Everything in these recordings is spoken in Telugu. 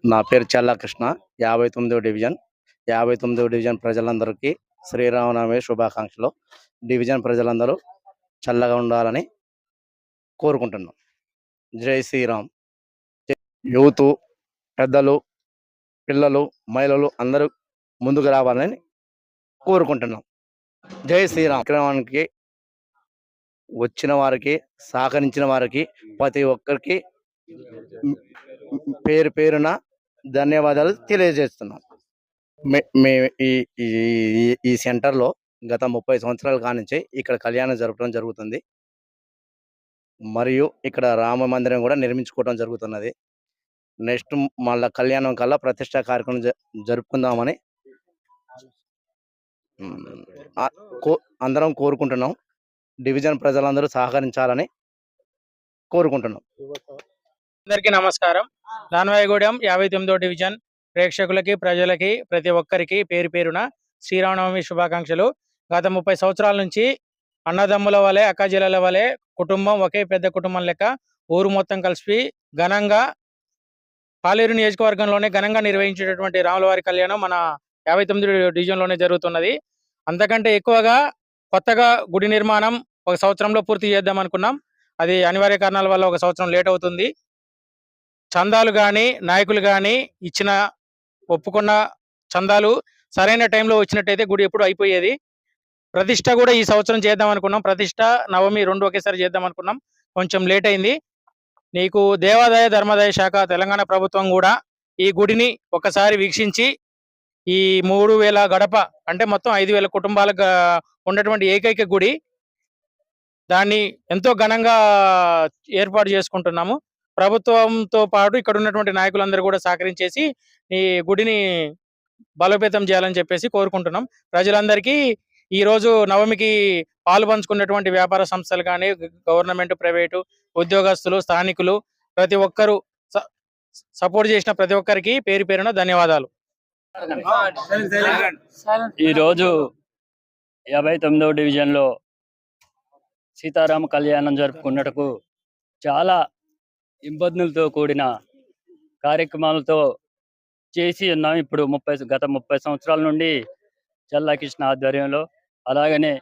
నా పేరు చల్లా కృష్ణ. 59వ డివిజన్. 59వ డివిజన్ ప్రజలందరికీ శ్రీరామనవమి శుభాకాంక్షలు. డివిజన్ ప్రజలందరూ చల్లగా ఉండాలని కోరుకుంటున్నాం. జై శ్రీరామ్. యూతు, పెద్దలు, పిల్లలు, మహిళలు అందరూ ముందుకు రావాలని కోరుకుంటున్నాం. జై శ్రీరామ్. కార్యక్రమానికి వచ్చిన వారికి, సహకరించిన వారికి ప్రతి ఒక్కరికి పేరు పేరున ధన్యవాదాలు తెలియజేస్తున్నాం. ఈ సెంటర్లో గత 30 సంవత్సరాల కానించి ఇక్కడ కళ్యాణం జరపడం జరుగుతుంది. మరియు ఇక్కడ రామ మందిరం కూడా నిర్మించుకోవడం జరుగుతున్నది. నెక్స్ట్ మళ్ళా కళ్యాణం కల్లా ప్రతిష్ఠా కార్యక్రమం జరుపుకుందామని అందరం కోరుకుంటున్నాం. డివిజన్ ప్రజలందరూ సహకరించాలని కోరుకుంటున్నాం. అందరికీ నమస్కారం. దానవాయిగూడెం 59వ డివిజన్ ప్రేక్షకులకి, ప్రజలకి, ప్రతి ఒక్కరికి పేరు పేరున శ్రీరామనవమి శుభాకాంక్షలు. గత 30 సంవత్సరాల నుంచి అన్నదమ్ముల వలె, అక్కచెల్లెల వలె కుటుంబం, ఒకే పెద్ద కుటుంబం లెక్క ఊరు మొత్తం కలిసి ఘనంగా పాలేరు నియోజకవర్గంలోనే ఘనంగా నిర్వహించేటటువంటి రాములవారి కళ్యాణం మన 59వ డివిజన్లోనే జరుగుతున్నది. అంతకంటే ఎక్కువగా కొత్తగా గుడి నిర్మాణం 1 సంవత్సరంలో పూర్తి చేద్దాం అనుకున్నాం. అది అనివార్య కారణాల వల్ల 1 సంవత్సరం లేట్ అవుతుంది. చందాలు కానీ, నాయకులు కానీ ఇచ్చిన ఒప్పుకున్న చందాలు సరైన టైంలో వచ్చినట్టయితే గుడి ఎప్పుడు అయిపోయేది. ప్రతిష్ట కూడా ఈ సంవత్సరం చేద్దాం అనుకున్నాం. ప్రతిష్ట, నవమి 2 ఒకేసారి చేద్దాం అనుకున్నాం. కొంచెం లేట్ అయింది. నీకు దేవాదాయ ధర్మాదాయ శాఖ తెలంగాణ ప్రభుత్వం కూడా ఈ గుడిని ఒకసారి వీక్షించి ఈ 3000 గడప అంటే మొత్తం 5000 కుటుంబాలకు ఉన్నటువంటి ఏకైక గుడి, దాన్ని ఎంతో ఘనంగా ఏర్పాటు చేసుకుంటున్నాము. ప్రభుత్వంతో పాటు ఇక్కడ ఉన్నటువంటి నాయకులందరూ కూడా సహకరించేసి ఈ గుడిని బలోపేతం చేయాలని చెప్పేసి కోరుకుంటున్నాం. ప్రజలందరికీ ఈ రోజు నవమికి పాలు పంచుకున్నటువంటి వ్యాపార సంస్థలు కానీ, గవర్నమెంట్, ప్రైవేటు ఉద్యోగస్తులు, స్థానికులు ప్రతి ఒక్కరూ సపోర్ట్ చేసిన ప్రతి ఒక్కరికి పేరు పేరున ధన్యవాదాలు. ఈరోజు 59వ డివిజన్లో సీతారామ కళ్యాణం జరుపుకున్నట్టుకు చాలా ఇబ్బందులతో కూడిన కార్యక్రమాలతో చేసి ఉన్నాం. ఇప్పుడు గత 30 సంవత్సరాల నుండి చల్లాకృష్ణ ఆధ్వర్యంలో, అలాగనే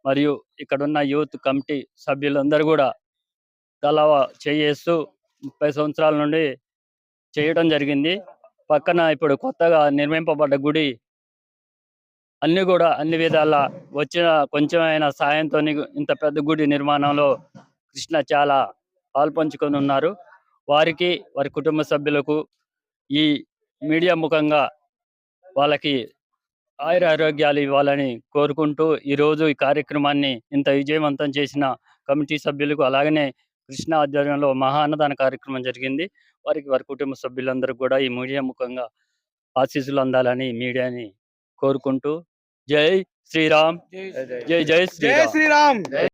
మరియు ఇక్కడున్న యూత్ కమిటీ సభ్యులందరూ కూడా తలా చేస్తూ 30 సంవత్సరాల నుండి చేయడం జరిగింది. పక్కన ఇప్పుడు కొత్తగా నిర్మింపబడ్డ గుడి అన్ని విధాల వచ్చిన కొంచెమైనా సాయంతో ఇంత పెద్ద గుడి నిర్మాణంలో కృష్ణ చాలా పాల్పంచుకొని ఉన్నారు. వారికి, వారి కుటుంబ సభ్యులకు ఈ మీడియా ముఖంగా వాళ్ళకి ఆయురారోగ్యాలు ఇవ్వాలని కోరుకుంటూ ఈరోజు ఈ కార్యక్రమాన్ని ఇంత విజయవంతం చేసిన కమిటీ సభ్యులకు, అలాగనే కృష్ణ ఆధ్వర్యంలో మహా అన్నదాన కార్యక్రమం జరిగింది. వారి కుటుంబ సభ్యులందరూ కూడా ఈ మీడియా ముఖంగా ఆశీస్సులు అందాలని మీడియాని కోరుకుంటూ జై శ్రీరామ్. జై శ్రీరామ్.